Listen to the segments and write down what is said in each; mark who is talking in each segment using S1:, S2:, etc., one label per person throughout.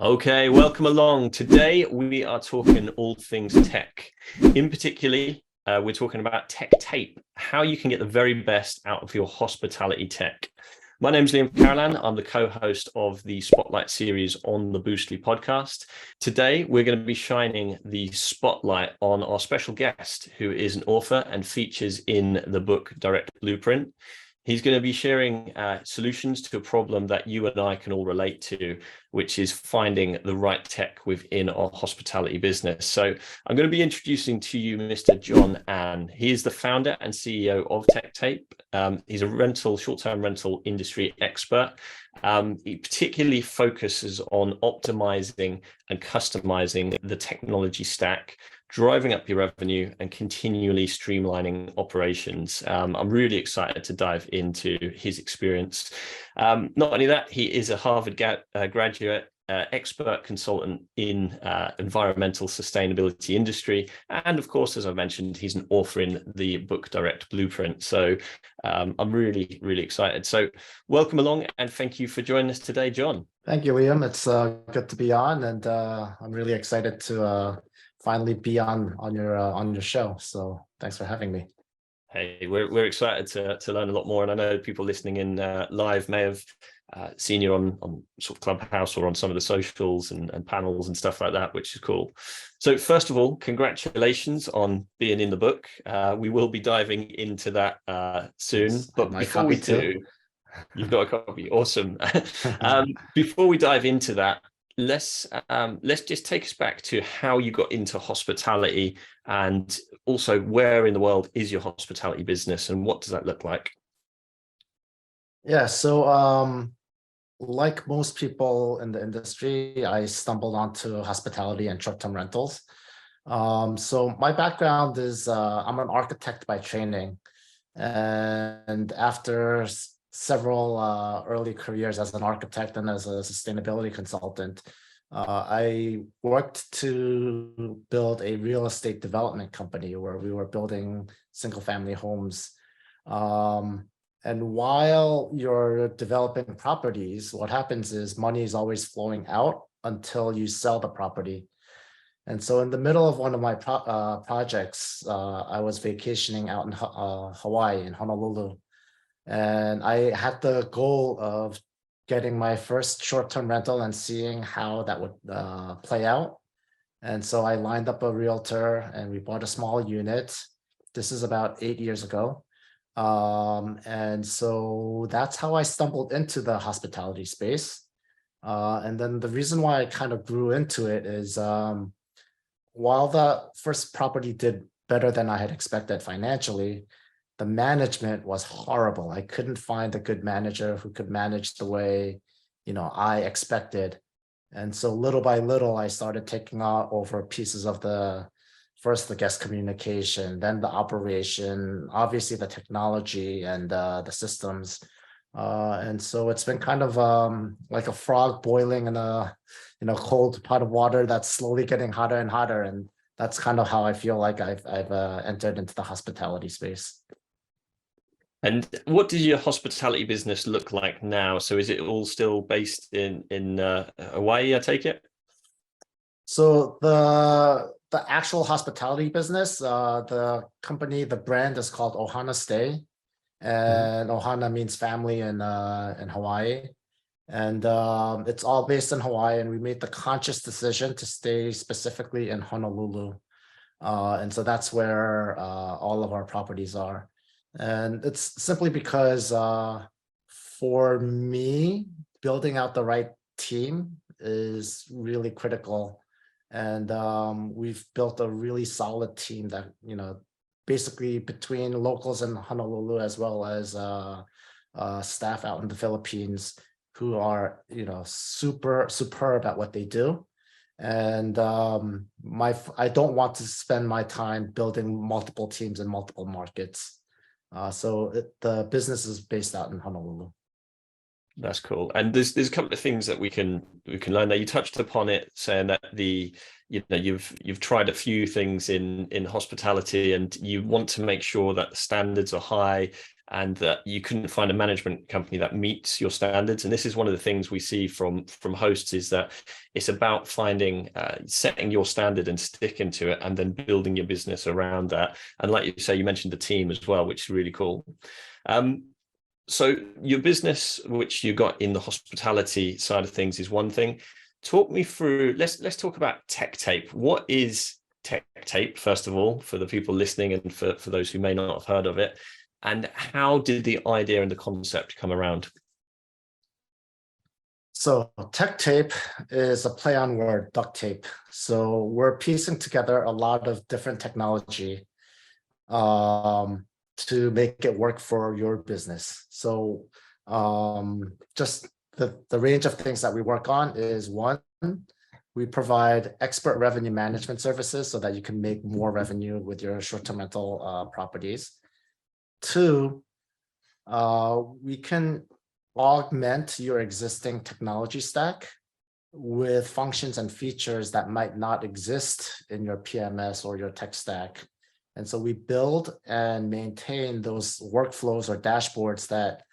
S1: Okay, welcome along. Today we are talking all things tech. In particular, we're talking about Techtape, how you can get the very best out of your hospitality tech. My name's Liam Carolan. I'm the co-host of the Spotlight series on the Boostly podcast. Today, we're going to be shining the spotlight on our special guest, who is an author and features in the book Direct Blueprint. He's going to be sharing solutions to a problem that you and I can all relate to, which is finding the right tech within our hospitality business. So I'm going to be introducing to you Mr. John Ann. He is the founder and CEO of Techtape. He's a short-term rental industry expert. He particularly focuses on optimizing and customizing the technology stack, driving up your revenue and continually streamlining operations. I'm really excited to dive into his experience. Not only that, he is a Harvard graduate, expert consultant in environmental sustainability industry. And of course, as I mentioned, he's an author in the book Direct Blueprint. So I'm really, really excited. So welcome along and thank you for joining us today, John.
S2: Thank you, Liam. It's good to be on, and I'm really excited to finally be on your show. So thanks for having me.
S1: Hey, we're excited to learn a lot more, and I know people listening in live may have seen you on sort of Clubhouse or on some of the socials and panels and stuff like that, which is cool. So first of all, congratulations on being in the book. We will be diving into that soon, but before we do, you've got a copy. Awesome. Before we dive into that, let's just take us back to how you got into hospitality, and also where in the world is your hospitality business and what does that look like?
S2: Yeah, so like most people in the industry, I stumbled onto hospitality and short-term rentals. So my background is I'm an architect by training, and after several early careers as an architect and as a sustainability consultant, I worked to build a real estate development company where we were building single-family homes. And while you're developing properties, what happens is money is always flowing out until you sell the property. And so in the middle of one of my projects, I was vacationing out in Hawaii, in Honolulu. And I had the goal of getting my first short-term rental and seeing how that would play out. And so I lined up a realtor and we bought a small unit. This is about 8 years ago. And so that's how I stumbled into the hospitality space. And then the reason why I kind of grew into it is while the first property did better than I had expected financially, the management was horrible. I couldn't find a good manager who could manage the way, I expected. And so little by little, I started taking over pieces of first the guest communication, then the operation, obviously the technology and the systems. And so it's been kind of like a frog boiling in a cold pot of water that's slowly getting hotter and hotter. And that's kind of how I feel like I've entered into the hospitality space.
S1: And what does your hospitality business look like now? So is it all still based in Hawaii, I take it?
S2: So the actual hospitality business, the company, the brand is called Ohana Stay, and Ohana means family in Hawaii. And it's all based in Hawaii, and we made the conscious decision to stay specifically in Honolulu. And so that's where all of our properties are. And it's simply because for me, building out the right team is really critical. And we've built a really solid team that, basically between locals in Honolulu as well as staff out in the Philippines who are, superb at what they do. And I don't want to spend my time building multiple teams in multiple markets. So the business is based out in Honolulu.
S1: That's cool. And there's a couple of things that we can learn there. You touched upon it, saying that you've tried a few things in hospitality, and you want to make sure that the standards are high and that you couldn't find a management company that meets your standards. And this is one of the things we see from hosts, is that it's about finding, setting your standard and sticking to it, and then building your business around that. And like you say, you mentioned the team as well, which is really cool. So your business, which you got in the hospitality side of things, is one thing. Talk me through, let's talk about Techtape. What is Techtape, first of all, for the people listening, and for those who may not have heard of it? And how did the idea and the concept come around?
S2: So Techtape is a play on word, duct tape. So we're piecing together a lot of different technology to make it work for your business. So just the range of things that we work on is, one, we provide expert revenue management services so that you can make more revenue with your short-term rental properties. Two, we can augment your existing technology stack with functions and features that might not exist in your PMS or your tech stack. And so we build and maintain those workflows or dashboards that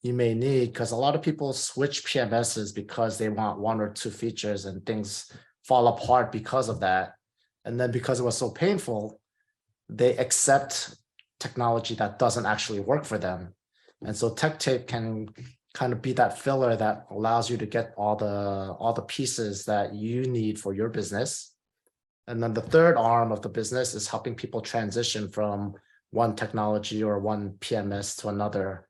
S2: you may need, because a lot of people switch PMSs because they want one or two features and things fall apart because of that. And then because it was so painful, they accept technology that doesn't actually work for them. And so Techtape can kind of be that filler that allows you to get all the pieces that you need for your business. And then the third arm of the business is helping people transition from one technology or one PMS to another.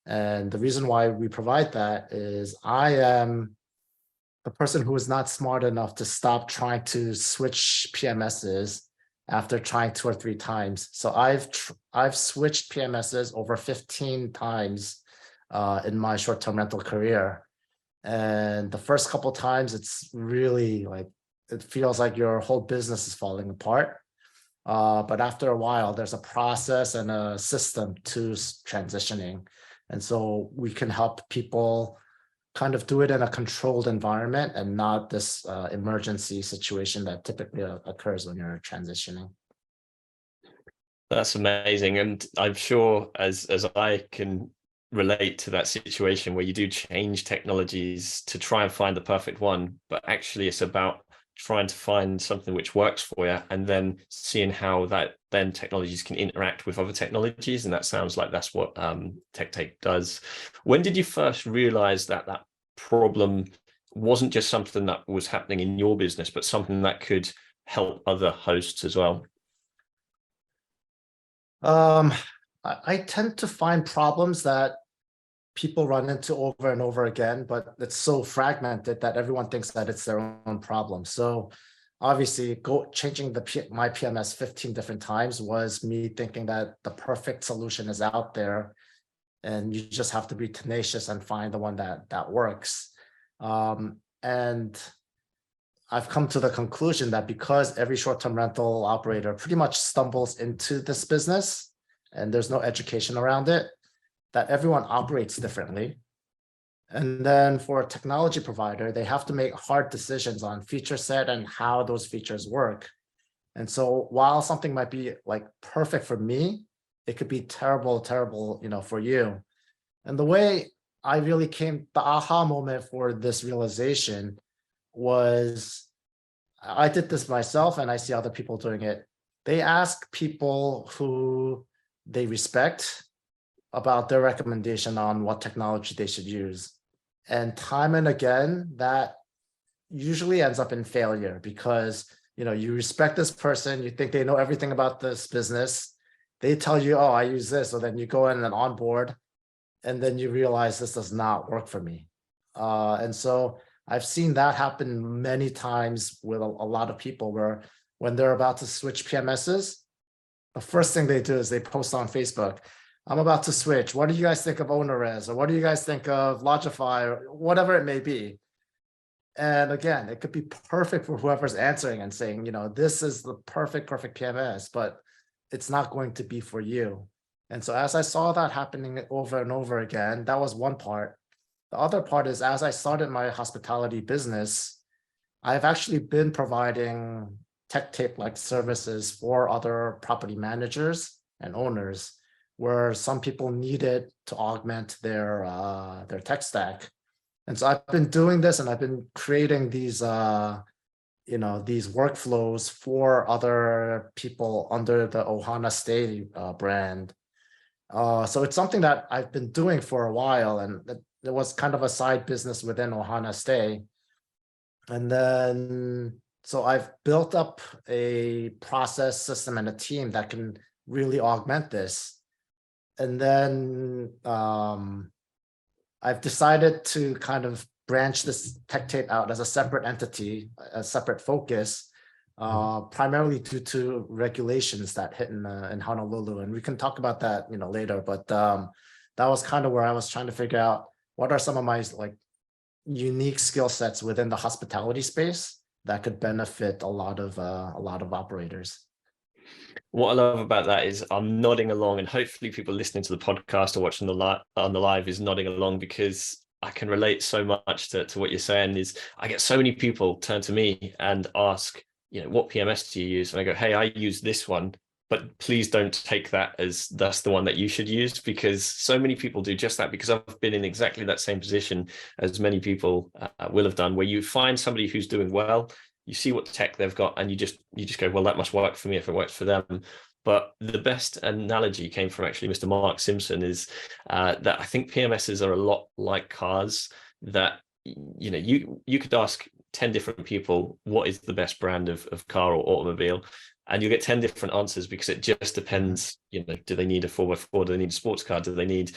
S2: And the reason why we provide that is I am the person who is not smart enough to stop trying to switch PMSs after trying 2 or 3 times. So I've switched PMSs over 15 times in my short-term rental career. And the first couple of times, it's really like, it feels like your whole business is falling apart. But after a while, there's a process and a system to transitioning. And so we can help people kind of do it in a controlled environment and not this emergency situation that typically occurs when you're transitioning.
S1: That's amazing. And I'm sure as I can relate to that situation where you do change technologies to try and find the perfect one, but actually it's about trying to find something which works for you, and then seeing how that then technologies can interact with other technologies. And that sounds like that's what Techtape does. When did you first realize that that problem wasn't just something that was happening in your business, but something that could help other hosts as well?
S2: I tend to find problems that people run into over and over again, but it's so fragmented that everyone thinks that it's their own problem. So obviously changing my PMS 15 different times was me thinking that the perfect solution is out there, and you just have to be tenacious and find the one that works. And I've come to the conclusion that because every short-term rental operator pretty much stumbles into this business and there's no education around it, that everyone operates differently. And then for a technology provider, they have to make hard decisions on feature set and how those features work. And so while something might be like perfect for me, it could be terrible, for you. And the way I really the aha moment for this realization was, I did this myself and I see other people doing it. They ask people who they respect about their recommendation on what technology they should use. And time and again, that usually ends up in failure, because you respect this person, you think they know everything about this business. They tell you, oh, I use this. So then you go in and onboard, and then you realize this does not work for me. And so I've seen that happen many times with a lot of people, where when they're about to switch PMSs, the first thing they do is they post on Facebook, I'm about to switch. What do you guys think of OwnerRes? Or what do you guys think of Logify? Or whatever it may be. And again, it could be perfect for whoever's answering and saying, this is the perfect PMS, but it's not going to be for you. And so as I saw that happening over and over again, that was one part. The other part is, as I started my hospitality business, I've actually been providing Techtape-like services for other property managers and owners, where some people need it to augment their tech stack. And so I've been doing this, and I've been creating these these workflows for other people under the Ohana Stay brand. So it's something that I've been doing for a while, and it was kind of a side business within Ohana Stay. And then, so I've built up a process system and a team that can really augment this. And then I've decided to kind of branch this Techtape out as a separate entity, a separate focus, primarily due to regulations that hit in Honolulu. And we can talk about that, later. But that was kind of where I was trying to figure out what are some of my unique skill sets within the hospitality space that could benefit a lot of operators.
S1: What I love about that is I'm nodding along, and hopefully people listening to the podcast or watching on the live is nodding along, because I can relate so much to what you're saying. Is I get so many people turn to me and ask, what PMS do you use? And I go, hey, I use this one, but please don't take that as that's the one that you should use, because so many people do just that, because I've been in exactly that same position as many people will have done, where you find somebody who's doing well, you see what tech they've got, and you just go, well, that must work for me if it works for them. But the best analogy came from actually Mr. Mark Simpson, is that I think PMSs are a lot like cars, that you could ask 10 different people what is the best brand of car or automobile, and you'll get 10 different answers, because it just depends, do they need a 4x4? Do they need a sports car? Do they need,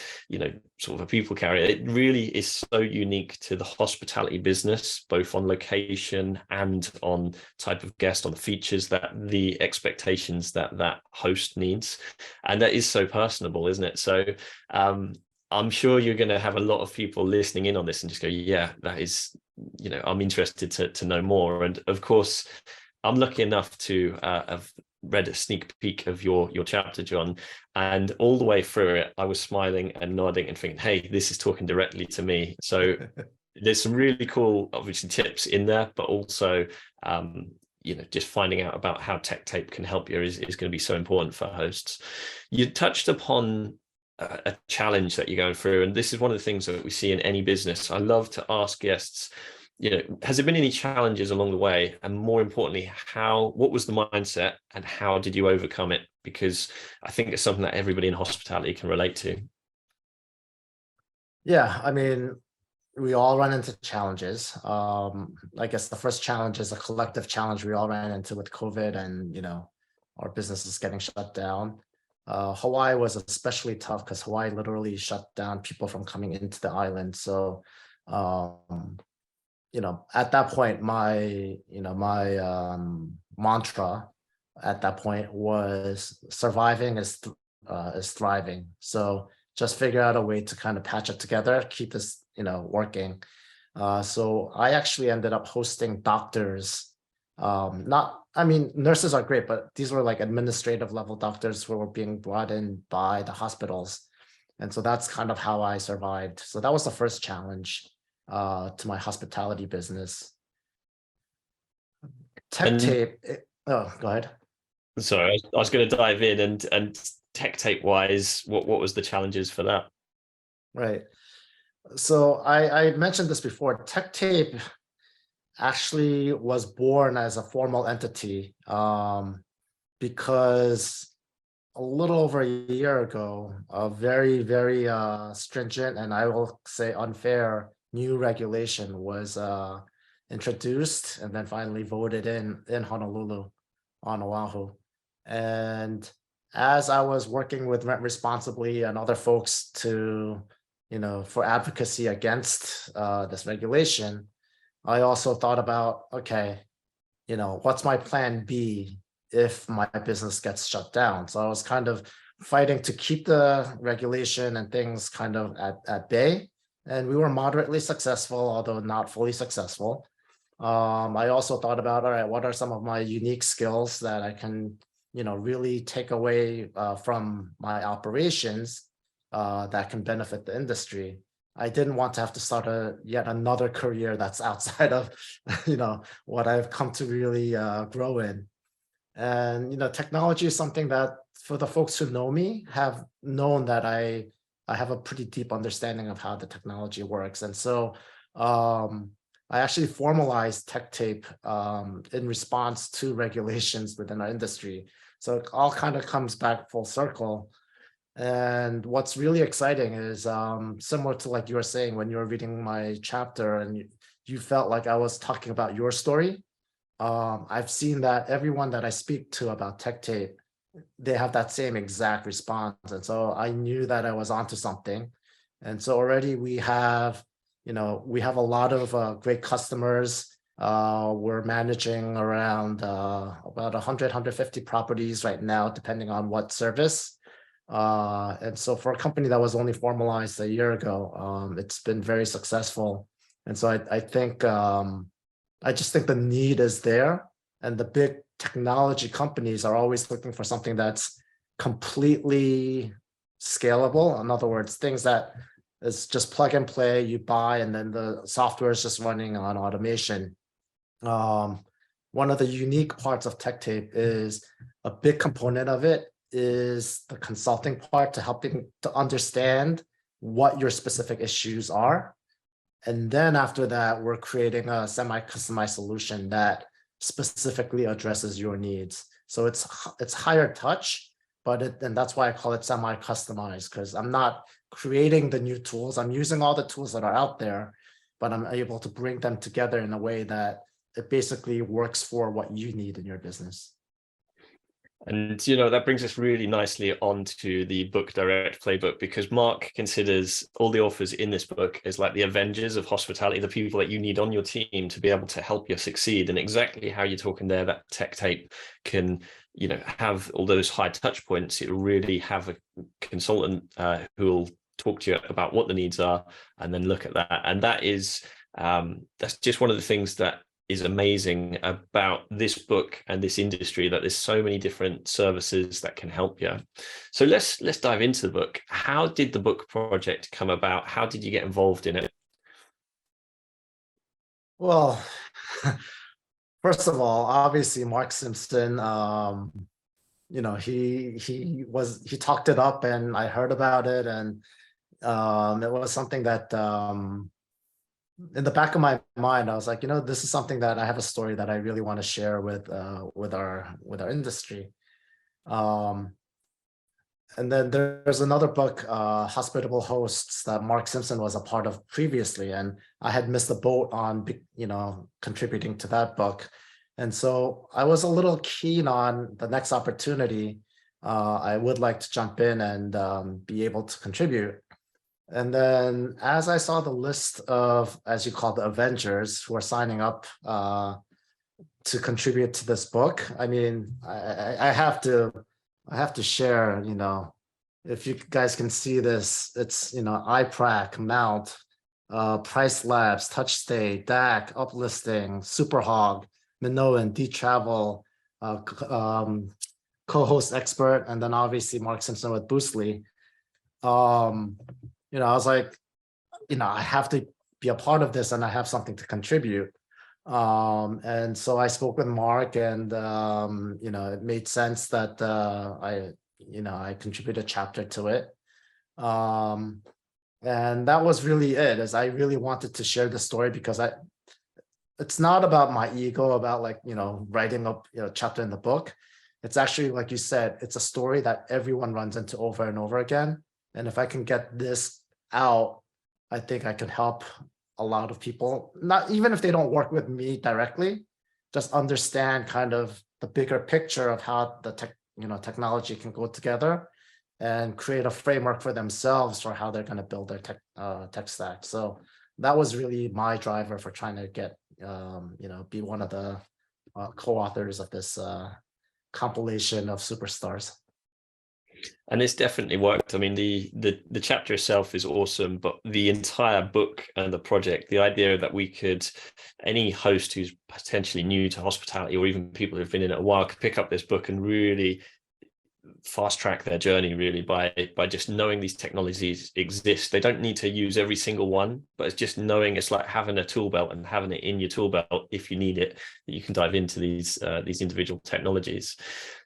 S1: sort of a people carrier? It really is so unique to the hospitality business, both on location and on type of guest, on the features, that the expectations that host needs. And that is so personable, isn't it? So I'm sure you're going to have a lot of people listening in on this and just go, yeah, that is, I'm interested to know more. And of course, I'm lucky enough to have read a sneak peek of your chapter, John, and all the way through it, I was smiling and nodding and thinking, hey, this is talking directly to me. So there's some really cool, obviously, tips in there, but also, just finding out about how Techtape can help you is going to be so important for hosts. You touched upon a challenge that you're going through, and this is one of the things that we see in any business. I love to ask guests, has there been any challenges along the way? And more importantly, what was the mindset and how did you overcome it? Because I think it's something that everybody in hospitality can relate to.
S2: Yeah, I mean, we all run into challenges. I guess the first challenge is a collective challenge we all ran into with COVID, and our business is getting shut down. Hawaii was especially tough because Hawaii literally shut down people from coming into the island. So at that point, my mantra at that point was surviving is thriving. So just figure out a way to kind of patch it together, keep this, working. So I actually ended up hosting doctors. Nurses are great, but these were like administrative level doctors who were being brought in by the hospitals. And so that's kind of how I survived. So that was the first challenge to my hospitality business. Techtape. Go ahead.
S1: Sorry, I was going to dive in, and Techtape wise, what was the challenges for that?
S2: Right. So I mentioned this before. Techtape actually was born as a formal entity because a little over a year ago, a very, very stringent, and I will say unfair, new regulation was introduced and then finally voted in Honolulu, on Oahu. And as I was working with Rent Responsibly and other folks to, for advocacy against this regulation, I also thought about, okay, what's my plan B if my business gets shut down? So I was kind of fighting to keep the regulation and things kind of at bay. And we were moderately successful, although not fully successful. I also thought about, all right, what are some of my unique skills that I can, really take away from my operations that can benefit the industry. I didn't want to have to start yet another career that's outside of, what I've come to really grow in. And technology is something that, for the folks who know me, have known that I have a pretty deep understanding of how the technology works. And so I actually formalized Techtape in response to regulations within our industry. So it all kind of comes back full circle. And what's really exciting is similar to, like you were saying, when you were reading my chapter and you felt like I was talking about your story. I've seen that everyone that I speak to about Techtape, they have that same exact response. And so I knew that I was onto something. And so already we have a lot of great customers. We're managing around about 100, 150 properties right now, depending on what service. And so for a company that was only formalized a year ago, it's been very successful. And so I think I just think the need is there, and the big technology companies are always looking for something that's completely scalable. In other words, things that is just plug and play, you buy, and then the software is just running on automation. One of the unique parts of Techtape is a big component of it is the consulting part, to helping to understand what your specific issues are. And then after that, we're creating a semi-customized solution that specifically addresses your needs. So it's higher touch, and that's why I call it semi-customized, because I'm not creating the new tools. I'm using all the tools that are out there, but I'm able to bring them together in a way that it basically works for what you need in your business.
S1: And, that brings us really nicely onto the book Direct Playbook, because Mark considers all the authors in this book as like the Avengers of hospitality, the people that you need on your team to be able to help you succeed. And exactly how you're talking there, that Techtape can, have all those high touch points. It'll really have a consultant who will talk to you about what the needs are and then look at that. And that is, that's just one of the things that is amazing about this book and this industry, that there's so many different services that can help you. So let's dive into the book. How did the book project come about? How did you get involved in it?
S2: Well, first of all, obviously Mark Simpson, he talked it up, and I heard about it, and it was something that in the back of my mind, I was like, this is something that I have a story that I really want to share with our industry. And then there's another book, Hospitable Hosts, that Mark Simpson was a part of previously, and I had missed the boat on contributing to that book. And so I was a little keen on the next opportunity. I would like to jump in and be able to contribute. And then as I saw the list of, as you call, the Avengers who are signing up to contribute to this book, I mean, I have to share, if you guys can see this, it's, iPrac, Mount, Price Labs, TouchStay, DAC, Uplisting, Superhog, Minoan, D-Travel, co-host expert, and then obviously Mark Simpson with Boostly. I was like, I have to be a part of this, and I have something to contribute. And so I spoke with Mark, and it made sense that I contributed a chapter to it. And that was really it, as I really wanted to share the story, because it's not about my ego, about writing up a chapter in the book. It's actually, like you said, it's a story that everyone runs into over and over again. And if I can get this out, I think I can help a lot of people, not even if they don't work with me directly, just understand kind of the bigger picture of how the technology can go together and create a framework for themselves for how they're going to build their tech stack. So that was really my driver for trying to get, be one of the co-authors of this compilation of superstars.
S1: And it's definitely worked. I mean, the chapter itself is awesome, but the entire book and the project, the idea that we could, any host who's potentially new to hospitality, or even people who've been in it a while, could pick up this book and really fast track their journey really by just knowing these technologies exist. They don't need to use every single one, but it's just knowing, it's like having a tool belt and having it in your tool belt if you need it, that you can dive into these individual technologies.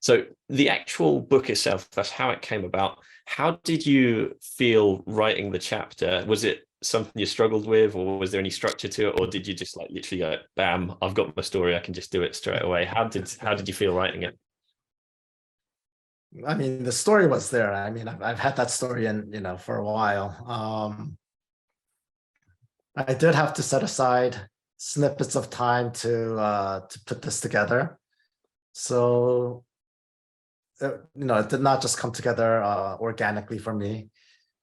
S1: So the actual book itself, that's how it came about. How did you feel writing the chapter? Was it something you struggled with, or was there any structure to it, or did you just like literally go, bam, I've got my story, I can just do it straight away? How did you feel writing it?
S2: I mean, the story was there. I mean, I've had that story for a while. I did have to set aside snippets of time to put this together. So, it did not just come together organically for me.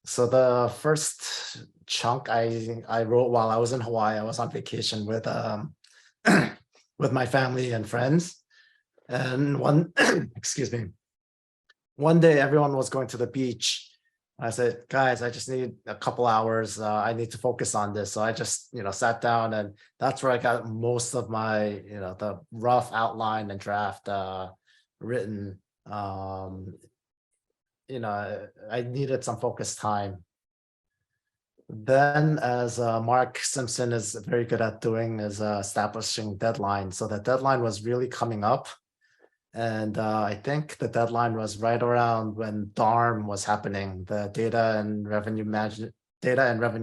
S2: So the first chunk I wrote while I was in Hawaii. I was on vacation with with my family and friends, and excuse me, one day everyone was going to the beach. I said, guys, I just need a couple hours. I need to focus on this. So I just, sat down, and that's where I got most of my, the rough outline and draft written. I needed some focused time. Then, as Mark Simpson is very good at doing, is establishing deadlines. So the deadline was really coming up. And I think the deadline was right around when DARM was happening, the Data and Revenue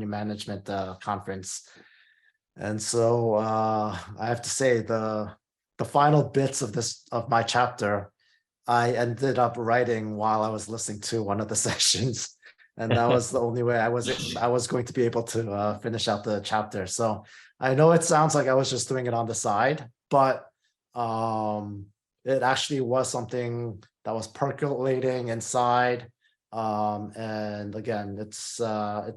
S2: Management conference. And so I have to say the final bits of my chapter, I ended up writing while I was listening to one of the sessions, and that was the only way I was going to be able to finish out the chapter. So I know it sounds like I was just doing it on the side, but it actually was something that was percolating inside. And again, it's a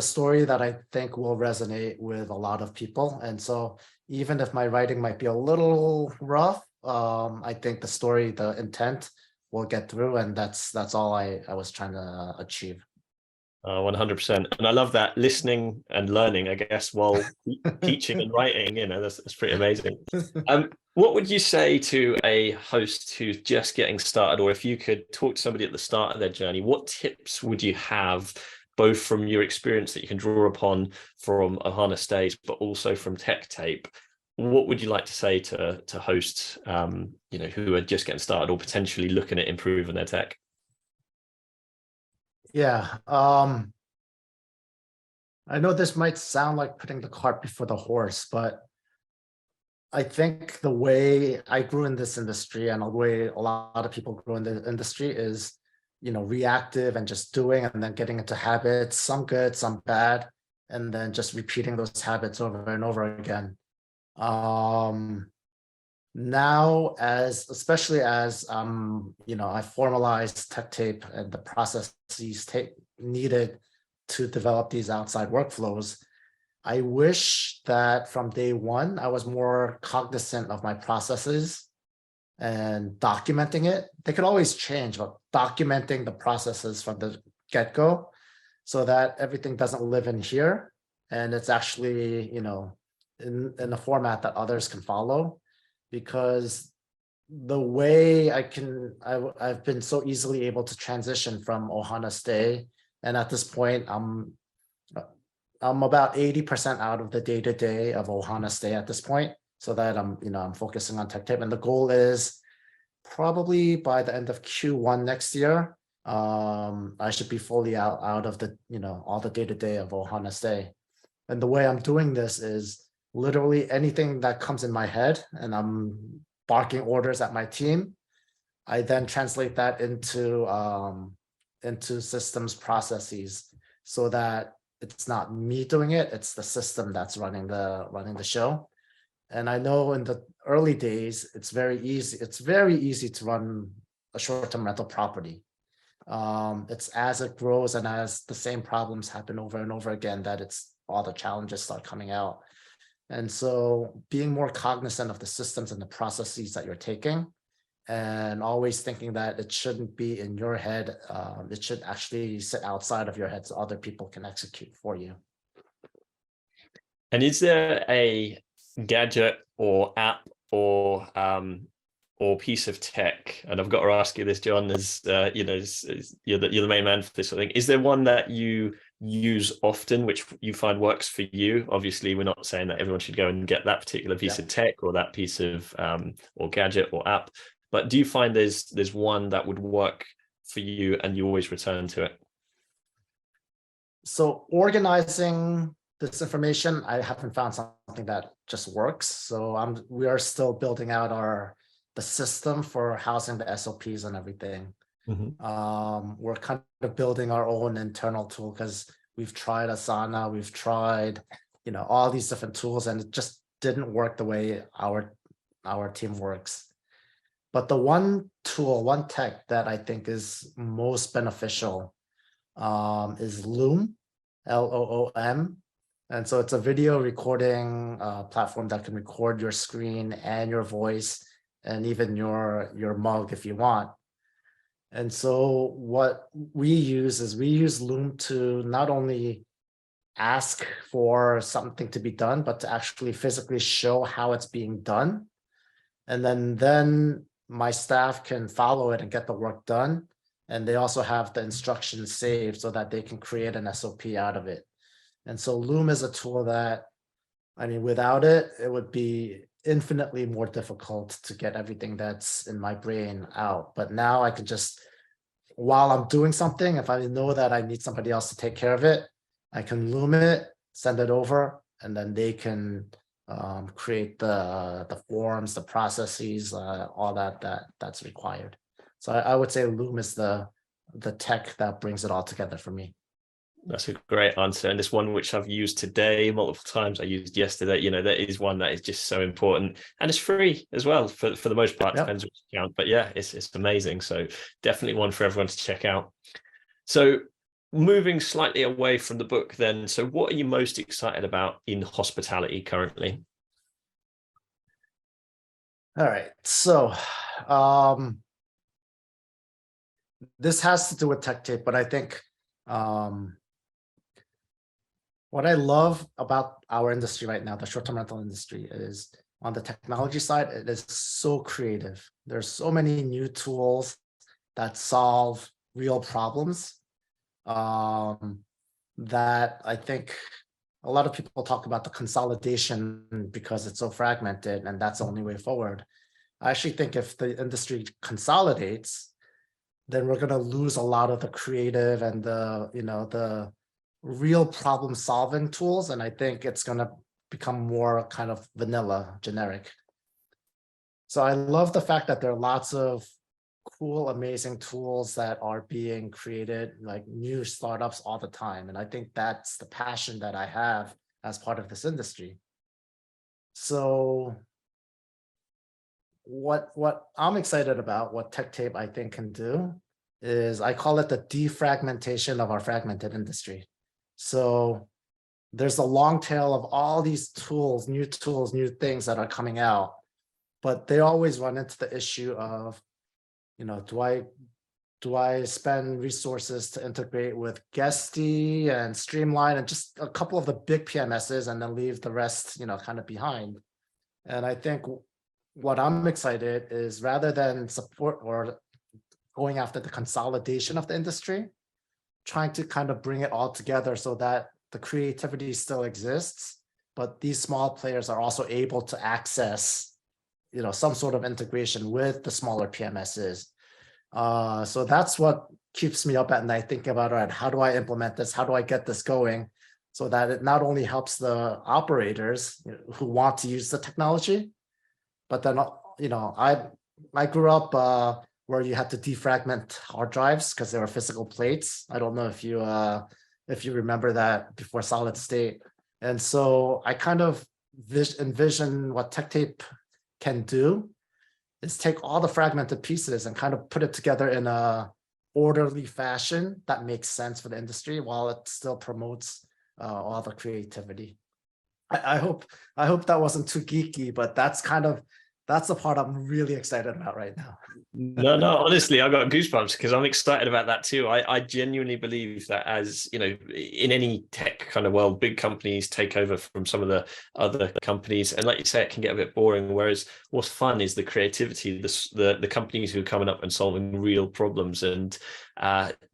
S2: story that I think will resonate with a lot of people. And so even if my writing might be a little rough, I think the story, the intent will get through. And that's all I was trying to achieve.
S1: 100%. And I love that, listening and learning, I guess, while teaching and writing, that's pretty amazing. What would you say to a host who's just getting started, or if you could talk to somebody at the start of their journey, what tips would you have, both from your experience that you can draw upon from Ohana Stays, but also from Techtape? What would you like to say to hosts, who are just getting started or potentially looking at improving their tech?
S2: Yeah. I know this might sound like putting the cart before the horse, but I think the way I grew in this industry and the way a lot of people grow in the industry is, reactive and just doing, and then getting into habits, some good, some bad, and then just repeating those habits over and over again. Now, especially as I formalized Techtape and the processes needed to develop these outside workflows, I wish that from day one I was more cognizant of my processes and documenting it. They could always change, but documenting the processes from the get-go so that everything doesn't live in here and it's actually in a format that others can follow. Because the way I've been so easily able to transition from Ohana Stay, and at this point I'm about 80% out of the day-to-day of Ohana Stay at this point, so that I'm focusing on Techtape, and the goal is probably by the end of Q1 next year, I should be fully out of the all the day-to-day of Ohana Stay. And the way I'm doing this is literally anything that comes in my head and I'm barking orders at my team, I then translate that into systems processes, so that it's not me doing it, it's the system that's running the show. And I know in the early days, it's very easy to run a short-term rental property. It's as it grows and as the same problems happen over and over again that all the challenges start coming out. And so being more cognizant of the systems and the processes that you're taking, and always thinking that it shouldn't be in your head, it should actually sit outside of your head so other people can execute for you.
S1: And is there a gadget or app or or piece of tech, and I've got to ask you this, John, as you're the main man for this sort of thing. Is there one that you use often, which you find works for you? Obviously, we're not saying that everyone should go and get that particular piece of tech or that piece of or gadget or app, but do you find there's one that would work for you and you always return to it?
S2: So organizing this information, I haven't found something that just works. So we are still building out the system for housing the SOPs and everything. We're kind of building our own internal tool because we've tried Asana, we've tried, all these different tools, and it just didn't work the way our team works. But the one tech that I think is most beneficial is Loom, Loom. And so it's a video recording platform that can record your screen and your voice and even your mug if you want. And so what we use Loom to not only ask for something to be done, but to actually physically show how it's being done. And then my staff can follow it and get the work done. And they also have the instructions saved so that they can create an SOP out of it. And so Loom is a tool that, without it, it would be infinitely more difficult to get everything that's in my brain out. But now I can just, while I'm doing something, if I know that I need somebody else to take care of it, I can Loom it, send it over, and then they can create the forms, the processes, all that's required. So I would say Loom is the tech that brings it all together for me.
S1: That's a great answer. And it's one which I've used today multiple times. I used yesterday. That is one that is just so important. And it's free as well for the most part.
S2: Yep.
S1: Depends which account. But yeah, it's amazing. So definitely one for everyone to check out. So moving slightly away from the book then. So what are you most excited about in hospitality currently?
S2: All right. So this has to do with Techtape, but I think what I love about our industry right now, the short-term rental industry, is on the technology side, it is so creative. There's so many new tools that solve real problems that I think a lot of people talk about the consolidation because it's so fragmented and that's the only way forward. I actually think if the industry consolidates, then we're going to lose a lot of the creative and the real problem solving tools. And I think it's going to become more kind of vanilla, generic. So I love the fact that there are lots of cool, amazing tools that are being created, like new startups all the time. And I think that's the passion that I have as part of this industry. So what I'm excited about, what Techtape I think can do, is I call it the defragmentation of our fragmented industry. So there's a long tail of all these tools, new things that are coming out, but they always run into the issue of, do I spend resources to integrate with Guesty and Streamline and just a couple of the big PMSs and then leave the rest, kind of behind? And I think what I'm excited is, rather than support or going after the consolidation of the industry, trying to kind of bring it all together so that the creativity still exists, but these small players are also able to access, some sort of integration with the smaller PMSs. So that's what keeps me up at night, thinking about, all right, how do I implement this? How do I get this going so that it not only helps the operators who want to use the technology, but then, I grew up where you had to defragment hard drives because they were physical plates. I don't know if you remember that before solid state. And so I kind of envision what Techtape can do is take all the fragmented pieces and kind of put it together in a orderly fashion that makes sense for the industry while it still promotes all the creativity. I hope that wasn't too geeky, but that's kind of that's the part I'm really excited about right now.
S1: No, honestly, I got goosebumps because I'm excited about that too. I genuinely believe that, as you know, in any tech kind of world, big companies take over from some of the other companies, and like you say, it can get a bit boring. Whereas what's fun is the creativity, the companies who are coming up and solving real problems, and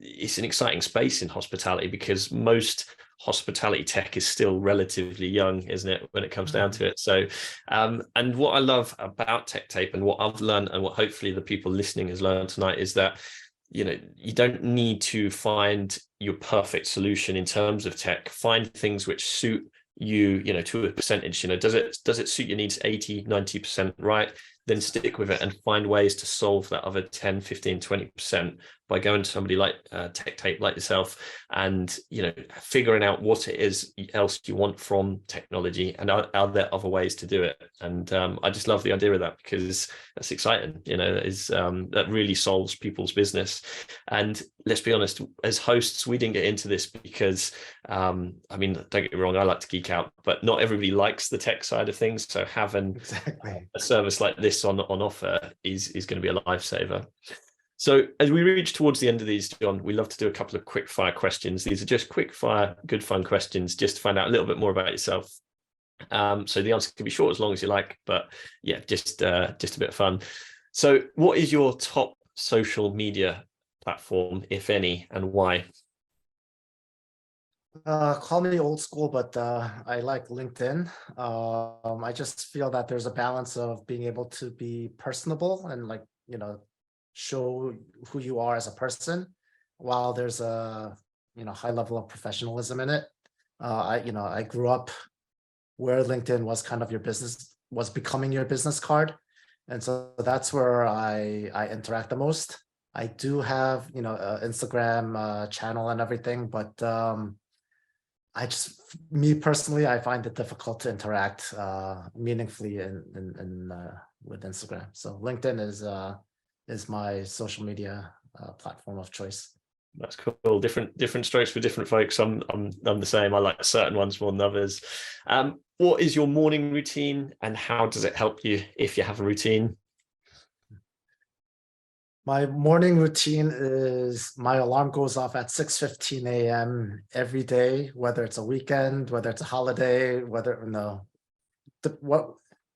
S1: it's an exciting space in hospitality because most hospitality tech is still relatively young, isn't it, when it comes down to it? So and what I love about Techtape and what I've learned and what hopefully the people listening has learned tonight is that, you know, you don't need to find your perfect solution in terms of tech. Find things which suit you, you know, to a percentage. You know, does it suit your needs 80-90% right? Then stick with it and find ways to solve that other 10, 15, 20% by going to somebody like Techtape, like yourself, and, you know, figuring out what it is else you want from technology, and are there other ways to do it. And I just love the idea of that because that's exciting. You know, that really solves people's business. And let's be honest, as hosts, we didn't get into this because I mean, don't get me wrong, I like to geek out, but not everybody likes the tech side of things. So having a service like this on offer is going to be a lifesaver. So as we reach towards the end of these, John, we love to do a couple of quick fire questions. These are just quick fire, good fun questions, just to find out a little bit more about yourself. So the answer can be short as long as you like, but yeah, just a bit of fun. So what is your top social media platform, if any, and why?
S2: Call me old school, but I like LinkedIn. I just feel that there's a balance of being able to be personable and, like, you know, show who you are as a person, while there's a, you know, high level of professionalism in it. I grew up where LinkedIn was kind of was becoming your business card, and so that's where I interact the most. I do have, you know, Instagram channel and everything, but me personally, I find it difficult to interact meaningfully with Instagram. So LinkedIn is my social media platform of choice.
S1: That's cool. Different strokes for different folks. I'm the same. I like certain ones more than others. What is your morning routine, and how does it help you if you have a routine?
S2: My morning routine is my alarm goes off at 6:15 a.m. every day, whether it's a weekend, whether it's a holiday, what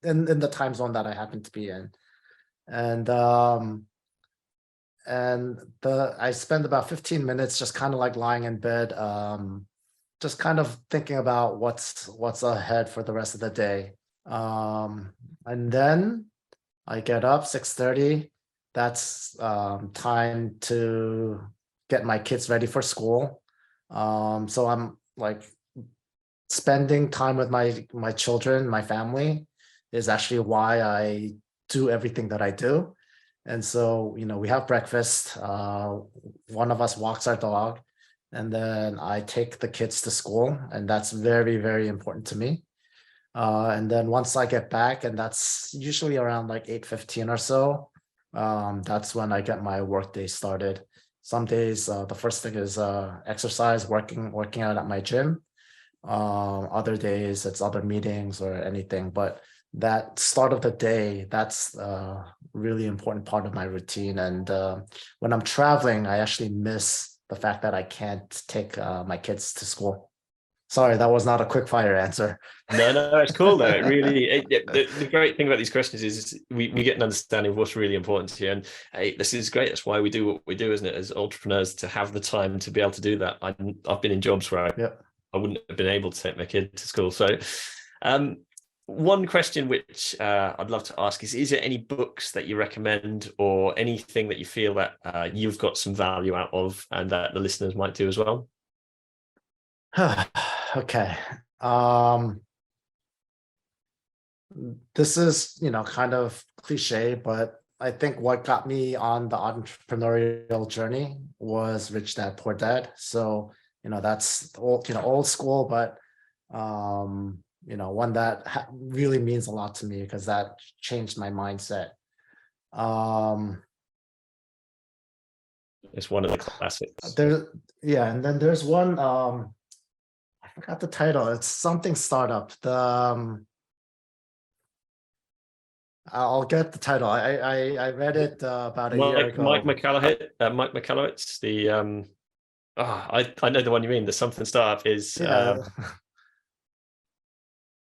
S2: in the time zone that I happen to be in. And I spend about 15 minutes just kind of like lying in bed, just kind of thinking about what's ahead for the rest of the day. And then I get up 6:30. That's time to get my kids ready for school. So I'm like spending time with my children, my family, is actually why I do everything that I do. And so, you know, we have breakfast. One of us walks our dog, and then I take the kids to school, and that's very, very important to me. And then once I get back, and that's usually around like 8:15 or so, that's when I get my work day started. Some days, the first thing is exercise, working out at my gym. Other days, it's other meetings or anything. But that start of the day, that's a really important part of my routine. And when I'm traveling, I actually miss the fact that I can't take my kids to school. Sorry, that was not a quick fire answer.
S1: No, it's cool though. It really, the great thing about these questions is we get an understanding of what's really important to you. And hey, this is great. That's why we do what we do, isn't it? As entrepreneurs, to have the time to be able to do that. I've been in jobs where I wouldn't have been able to take my kid to school. So, one question which I'd love to ask is there any books that you recommend, or anything that you feel that you've got some value out of and that the listeners might do as well?
S2: Okay. This is, you know, kind of cliche, but I think what got me on the entrepreneurial journey was Rich Dad Poor Dad. So, you know, that's old school, but you know, one that really means a lot to me because that changed my mindset.
S1: It's one of the classics.
S2: And then there's one, I forgot the title. It's something startup. I'll get the title. I read it about a year
S1: Mike
S2: ago.
S1: McCallowitz, the I know the one you mean. The something startup is
S2: Yeah,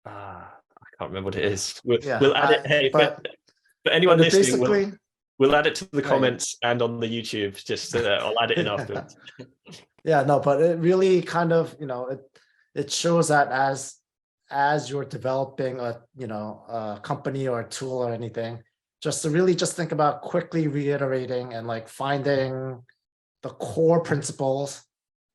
S1: I can't remember what it is. We'll
S2: yeah.
S1: add it. Hey, for anyone
S2: But it
S1: listening,
S2: basically,
S1: we'll add it to the
S2: right.
S1: comments and on the YouTube. Just I'll add it in afterwards.
S2: Yeah, no, but it really kind of, it shows that as you're developing a company or a tool or anything, just to really just think about quickly reiterating and like finding the core principles,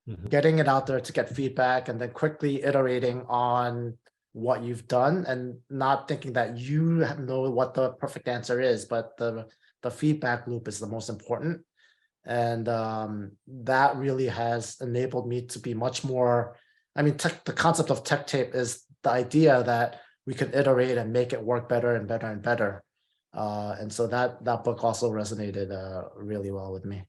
S1: Mhm.
S2: getting it out there to get feedback, and then quickly iterating on what you've done, and not thinking that you know what the perfect answer is, but the feedback loop is the most important. And that really has enabled me to be much more, I mean, the concept of tech tape is the idea that we can iterate and make it work better and better and better. And so that book also resonated really well with me.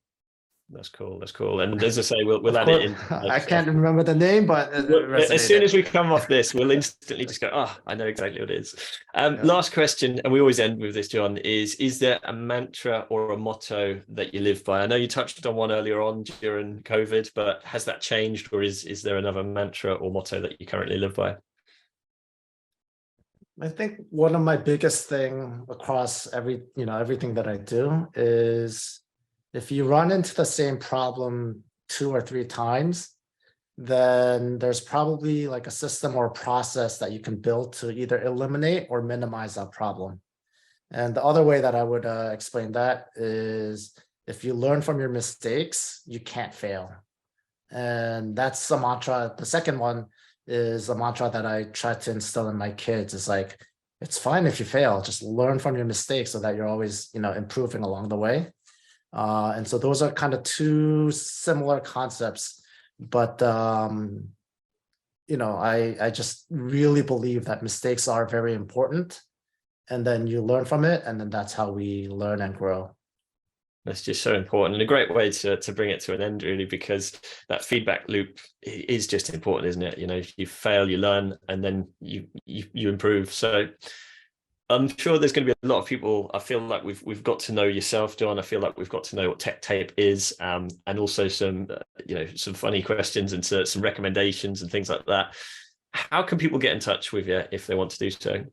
S1: That's cool. That's cool. And as I say, we'll
S2: Of
S1: add it
S2: course,
S1: in
S2: I can't remember the name, but it
S1: as soon
S2: resonated.
S1: as we come off this, we'll instantly just go, oh, I know exactly what it is.
S2: Yeah.
S1: Last question, and we always end with this, John, is there a mantra or a motto that you live by? I know you touched on one earlier on during COVID, but has that changed, or is there another mantra or motto that you currently live by?
S2: I think one of my biggest thing across everything that I do is, if you run into the same problem 2 or 3 times, then there's probably like a system or process that you can build to either eliminate or minimize that problem. And the other way that I would explain that is, if you learn from your mistakes, you can't fail. And that's the mantra. The second one is a mantra that I try to instill in my kids. It's like, it's fine if you fail, just learn from your mistakes so that you're always, improving along the way. And so those are kind of two similar concepts, but I just really believe that mistakes are very important, and then you learn from it, and then that's how we learn and grow.
S1: That's just so important, and a great way to bring it to an end, really, because that feedback loop is just important, isn't it? If you fail, you learn, and then you improve. So I'm sure there's going to be a lot of people. I feel like we've got to know yourself, John. I feel like we've got to know what Techtape is, and also some some funny questions and some recommendations and things like that. How can people get in touch with you if they want to do so?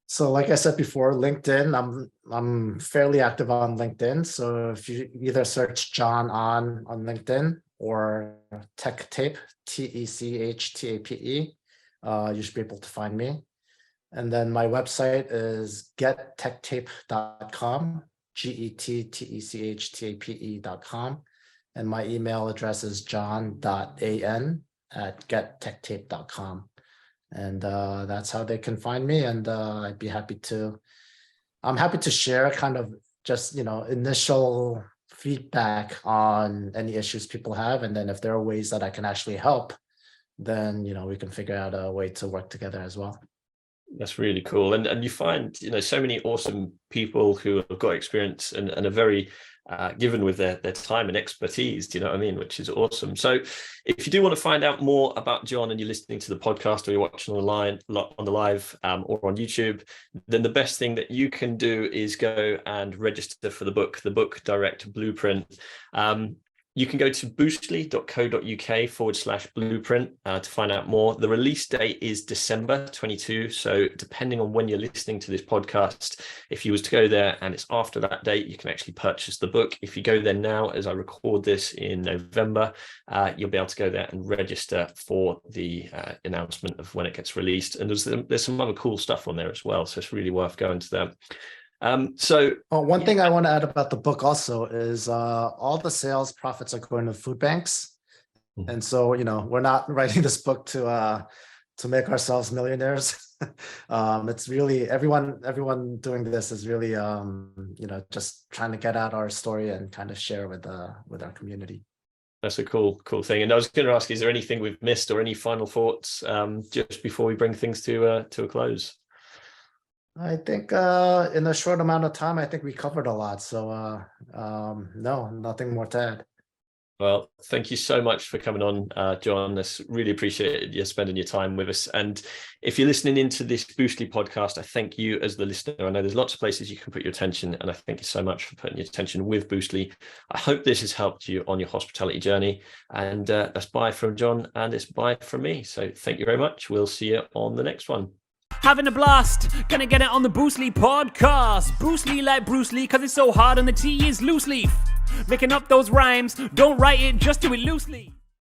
S2: So like I said before, LinkedIn, I'm fairly active on LinkedIn. So if you either search John on LinkedIn, or Techtape, TECHTAPE, you should be able to find me. And then my website is gettechtape.com, gettechtape.com. And my email address is john.an@gettechtape.com. And that's how they can find me. And I'm happy to share kind of just, initial feedback on any issues people have. And then if there are ways that I can actually help, then, we can figure out a way to work together as well.
S1: That's really cool. And you find, so many awesome people who have got experience and are very given with their time and expertise, do you know what I mean? Which is awesome. So if you do want to find out more about John, and you're listening to the podcast, or you're watching on the live or on YouTube, then the best thing that you can do is go and register for the book Direct Blueprint. You can go to boostly.co.uk/blueprint to find out more. The release date is December 22. So depending on when you're listening to this podcast, if you was to go there and it's after that date, you can actually purchase the book. If you go there now, as I record this in November, you'll be able to go there and register for the announcement of when it gets released. And there's some other cool stuff on there as well. So it's really worth going to them.
S2: One thing I want to add about the book also is all the sales profits are going to food banks. And so, we're not writing this book to make ourselves millionaires. It's really everyone doing this is really just trying to get out our story and kind of share with our community.
S1: That's a cool thing. And I was going to ask, is there anything we've missed or any final thoughts just before we bring things to a close?
S2: I think in a short amount of time, I think we covered a lot. So no, nothing more to add.
S1: Well, thank you so much for coming on, John. That's really appreciated you spending your time with us. And if you're listening into this Boostly podcast, I thank you as the listener. I know there's lots of places you can put your attention, and I thank you so much for putting your attention with Boostly. I hope this has helped you on your hospitality journey. And that's bye from John, and it's bye from me. So thank you very much. We'll see you on the next one.
S3: Having a blast, gonna get it on the Boostly podcast. Boostly like Bruce Lee, cause it's so hard and the T is loose leaf. Making up those rhymes, don't write it, just do it loosely.